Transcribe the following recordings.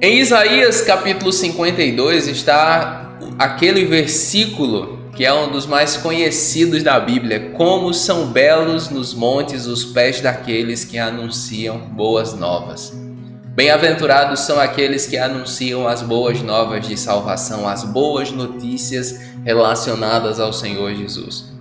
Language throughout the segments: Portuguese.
Em Isaías capítulo 52 está aquele versículo que é um dos mais conhecidos da Bíblia: como são belos nos montes os pés daqueles que anunciam boas novas. Bem-aventurados são aqueles que anunciam as boas novas de salvação, as boas notícias relacionadas ao Senhor Jesus.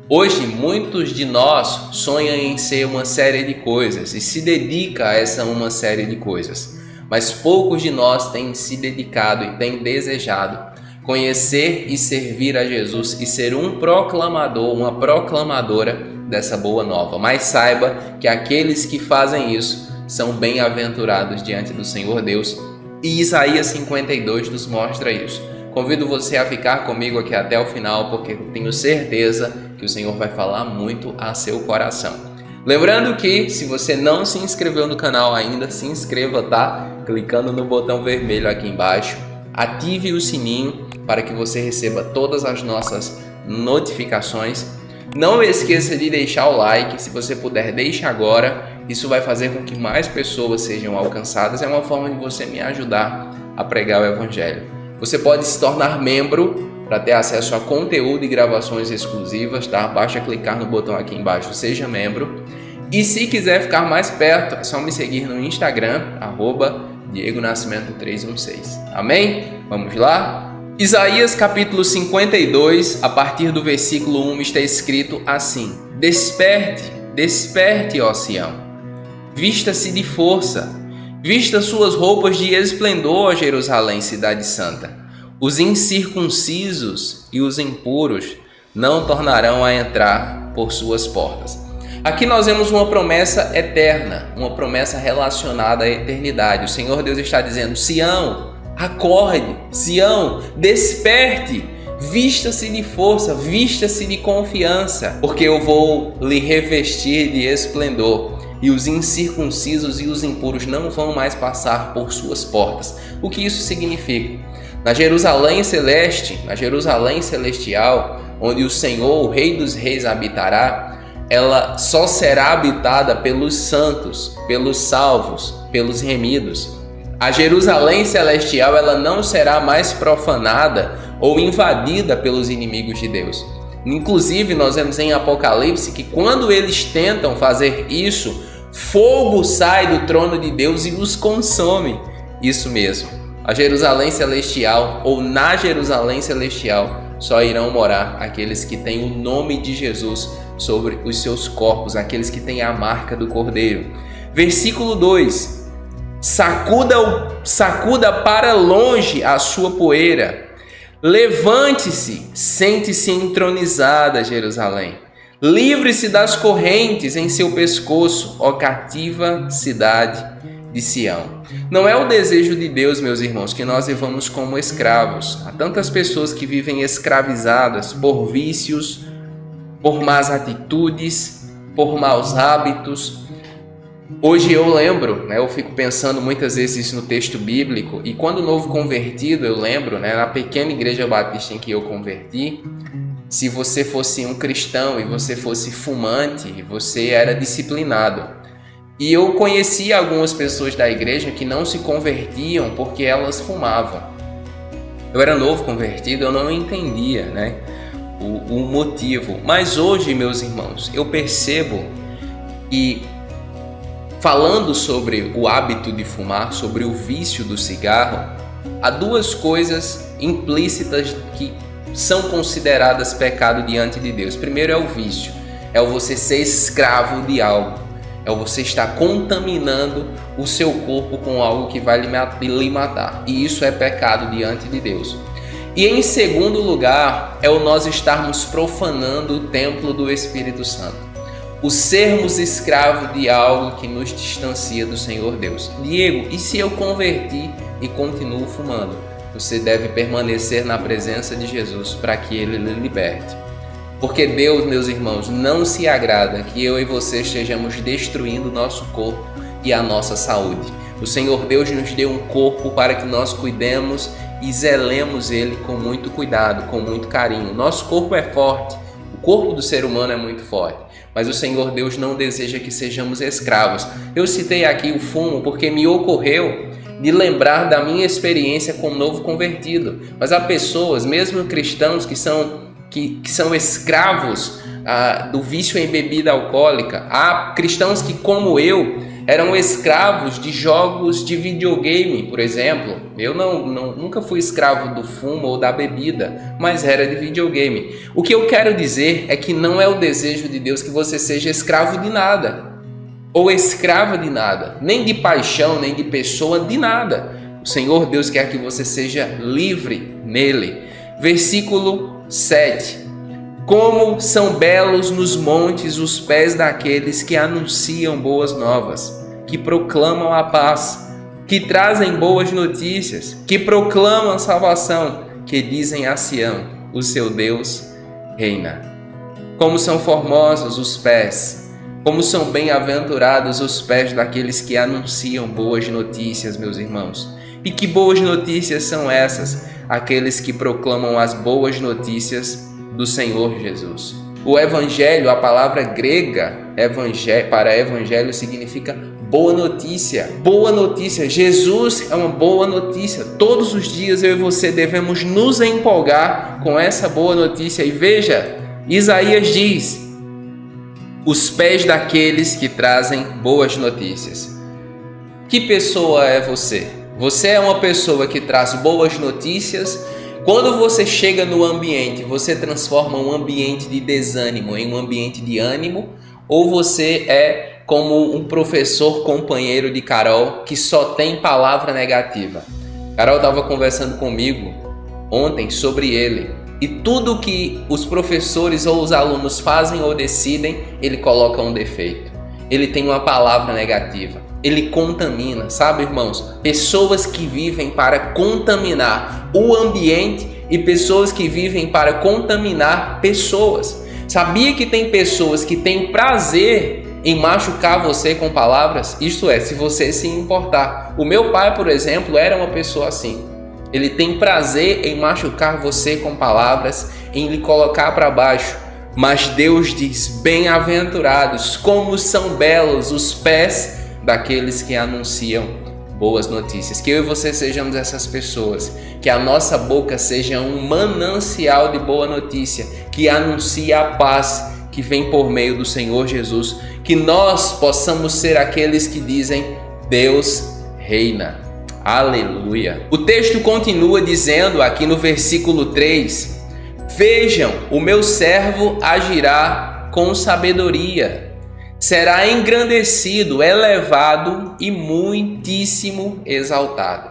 Hoje, muitos de nós sonham em ser uma série de coisas e se dedicam a essa uma série de coisas. Mas poucos de nós têm se dedicado e têm desejado conhecer e servir a Jesus e ser um proclamador, uma proclamadora dessa boa nova. Mas saiba que aqueles que fazem isso são bem-aventurados diante do Senhor Deus, e Isaías 52 nos mostra isso. Convido você a ficar comigo aqui até o final, porque eu tenho certeza que o Senhor vai falar muito a seu coração. Lembrando que, se você não se inscreveu no canal ainda, se inscreva, tá? Clicando no botão vermelho aqui embaixo, ative o sininho para que você receba todas as nossas notificações. Não esqueça de deixar o like, se você puder, deixe agora. Isso vai fazer com que mais pessoas sejam alcançadas. É uma forma de você me ajudar a pregar o Evangelho. Você pode se tornar membro para ter acesso a conteúdo e gravações exclusivas, tá? Basta clicar no botão aqui embaixo, seja membro. E se quiser ficar mais perto, é só me seguir no Instagram, @DiegoNascimento316. Amém? Vamos lá? Isaías capítulo 52, a partir do versículo 1, está escrito assim: Desperte, desperte, ó Sião, vista-se de força, vista suas roupas de esplendor, Jerusalém, cidade santa. Os incircuncisos e os impuros não tornarão a entrar por suas portas. Aqui nós vemos uma promessa eterna, uma promessa relacionada à eternidade. O Senhor Deus está dizendo: Sião, acorde, Sião, desperte, vista-se de força, vista-se de confiança, porque eu vou lhe revestir de esplendor, e os incircuncisos e os impuros não vão mais passar por suas portas. O que isso significa? Na Jerusalém celeste, na Jerusalém celestial, onde o Senhor, o Rei dos Reis, habitará, ela só será habitada pelos santos, pelos salvos, pelos remidos. A Jerusalém celestial, ela não será mais profanada ou invadida pelos inimigos de Deus. Inclusive, nós vemos em Apocalipse que quando eles tentam fazer isso, fogo sai do trono de Deus e os consome. Isso mesmo. A Jerusalém celestial, ou na Jerusalém celestial, só irão morar aqueles que têm o nome de Jesus sobre os seus corpos, aqueles que têm a marca do Cordeiro. Versículo 2: Sacuda para longe a sua poeira, levante-se, sente-se entronizada, Jerusalém. Livre-se das correntes em seu pescoço, ó cativa cidade de Sião. Não é o desejo de Deus, meus irmãos, que nós vivamos como escravos. Há tantas pessoas que vivem escravizadas por vícios, por más atitudes, por maus hábitos. Hoje eu lembro, eu fico pensando muitas vezes no texto bíblico, e quando novo convertido eu lembro, na pequena igreja batista em que eu converti, se você fosse um cristão e você fosse fumante, você era disciplinado. E eu conheci algumas pessoas da igreja que não se convertiam porque elas fumavam. Eu era novo convertido, eu não entendia, o motivo. Mas hoje, meus irmãos, eu percebo, e falando sobre o hábito de fumar, sobre o vício do cigarro, há duas coisas implícitas que são consideradas pecado diante de Deus. Primeiro é o vício, é o você ser escravo de algo. É você estar contaminando o seu corpo com algo que vai lhe matar. E isso é pecado diante de Deus. E em segundo lugar, é o nós estarmos profanando o templo do Espírito Santo. O sermos escravos de algo que nos distancia do Senhor Deus. Diego, e se eu converti e continuo fumando? Você deve permanecer na presença de Jesus para que Ele lhe liberte. Porque Deus, meus irmãos, não se agrada que eu e você estejamos destruindo o nosso corpo e a nossa saúde. O Senhor Deus nos deu um corpo para que nós cuidemos e zelemos ele com muito cuidado, com muito carinho. Nosso corpo é forte, o corpo do ser humano é muito forte, mas o Senhor Deus não deseja que sejamos escravos. Eu citei aqui o fumo porque me ocorreu de lembrar da minha experiência como novo convertido. Mas há pessoas, mesmo cristãos, que são escravos do vício em bebida alcoólica. Há cristãos que, como eu, eram escravos de jogos de videogame, por exemplo. Eu nunca fui escravo do fumo ou da bebida, mas era de videogame. O que eu quero dizer é que não é o desejo de Deus que você seja escravo de nada, ou escrava de nada, nem de paixão, nem de pessoa, de nada. O Senhor Deus quer que você seja livre nele. Versículo 7. Como são belos nos montes os pés daqueles que anunciam boas novas, que proclamam a paz, que trazem boas notícias, que proclamam salvação, que dizem a Sião: o seu Deus reina. Como são formosos os pés, como são bem-aventurados os pés daqueles que anunciam boas notícias, meus irmãos. E que boas notícias são essas? Aqueles que proclamam as boas notícias do Senhor Jesus. O evangelho, a palavra grega para evangelho significa boa notícia. Boa notícia. Jesus é uma boa notícia. Todos os dias eu e você devemos nos empolgar com essa boa notícia. E veja, Isaías diz: os pés daqueles que trazem boas notícias. Que pessoa é você? Você é uma pessoa que traz boas notícias? Quando você chega no ambiente, você transforma um ambiente de desânimo em um ambiente de ânimo? Ou você é como um professor companheiro de Carol que só tem palavra negativa? Carol estava conversando comigo ontem sobre ele. E tudo que os professores ou os alunos fazem ou decidem, ele coloca um defeito. Ele tem uma palavra negativa. Ele contamina, sabe, irmãos? Pessoas que vivem para contaminar o ambiente e pessoas que vivem para contaminar pessoas. Sabia que tem pessoas que têm prazer em machucar você com palavras? Isto é, se você se importar. O meu pai, por exemplo, era uma pessoa assim. Ele tem prazer em machucar você com palavras, em lhe colocar para baixo. Mas Deus diz: bem-aventurados, como são belos os pés daqueles que anunciam boas notícias. Que eu e você sejamos essas pessoas, que a nossa boca seja um manancial de boa notícia, que anuncia a paz que vem por meio do Senhor Jesus, que nós possamos ser aqueles que dizem: Deus reina. Aleluia. O texto continua dizendo aqui no versículo 3: vejam, o meu servo agirá com sabedoria, será engrandecido, elevado e muitíssimo exaltado.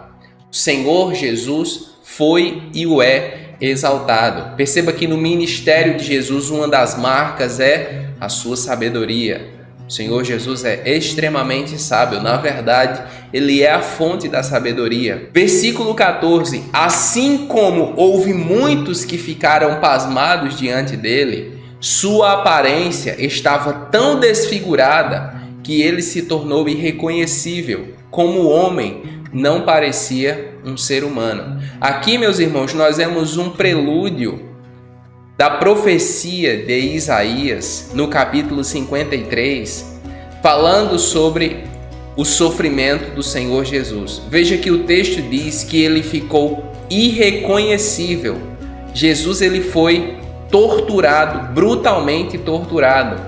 O Senhor Jesus foi e o é exaltado. Perceba que no ministério de Jesus uma das marcas é a sua sabedoria. O Senhor Jesus é extremamente sábio. Na verdade, Ele é a fonte da sabedoria. Versículo 14. Assim como houve muitos que ficaram pasmados diante dele, sua aparência estava tão desfigurada que ele se tornou irreconhecível. Como homem, não parecia um ser humano. Aqui, meus irmãos, nós vemos um prelúdio da profecia de Isaías, no capítulo 53, falando sobre o sofrimento do Senhor Jesus. Veja que o texto diz que ele ficou irreconhecível. Jesus, ele foi torturado, brutalmente torturado.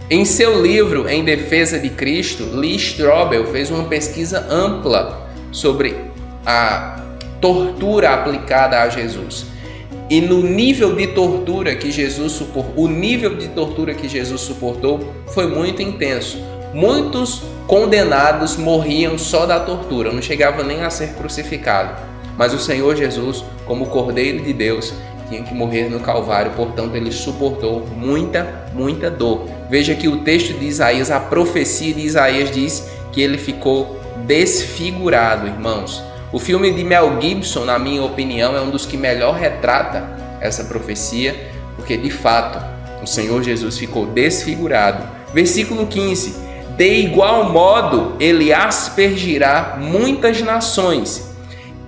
Em seu livro Em Defesa de Cristo, Lee Strobel fez uma pesquisa ampla sobre a tortura aplicada a Jesus. E no nível de tortura que Jesus suportou, foi muito intenso. Muitos condenados morriam só da tortura, não chegava nem a ser crucificado. Mas o Senhor Jesus, como Cordeiro de Deus, tinha que morrer no Calvário, portanto ele suportou muita dor. Veja que o texto de Isaías, a profecia de Isaías diz que ele ficou desfigurado, irmãos. O filme de Mel Gibson, na minha opinião, é um dos que melhor retrata essa profecia, porque de fato o Senhor Jesus ficou desfigurado. Versículo 15: de igual modo ele aspergirá muitas nações,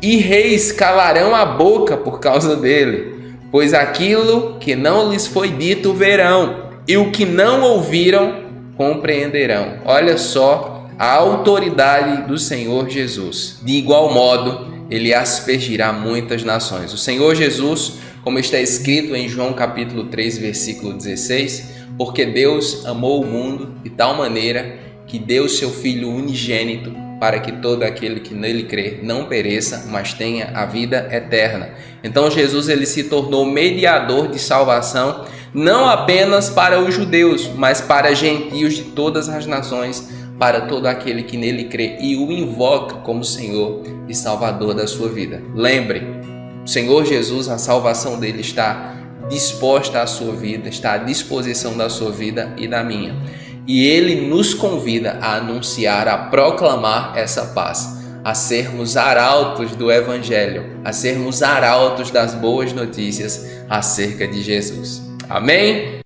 e reis calarão a boca por causa dele, pois aquilo que não lhes foi dito verão, e o que não ouviram compreenderão. Olha só a autoridade do Senhor Jesus. De igual modo, ele aspergirá muitas nações. O Senhor Jesus, como está escrito em João capítulo 3, versículo 16, porque Deus amou o mundo de tal maneira que deu seu Filho unigênito para que todo aquele que nele crê não pereça, mas tenha a vida eterna. Então Jesus ele se tornou mediador de salvação, não apenas para os judeus, mas para gentios de todas as nações, para todo aquele que nele crê e o invoca como Senhor e Salvador da sua vida. Lembre, o Senhor Jesus, a salvação dele está disposta à sua vida, está à disposição da sua vida e da minha. E ele nos convida a anunciar, a proclamar essa paz, a sermos arautos do Evangelho, a sermos arautos das boas notícias acerca de Jesus. Amém?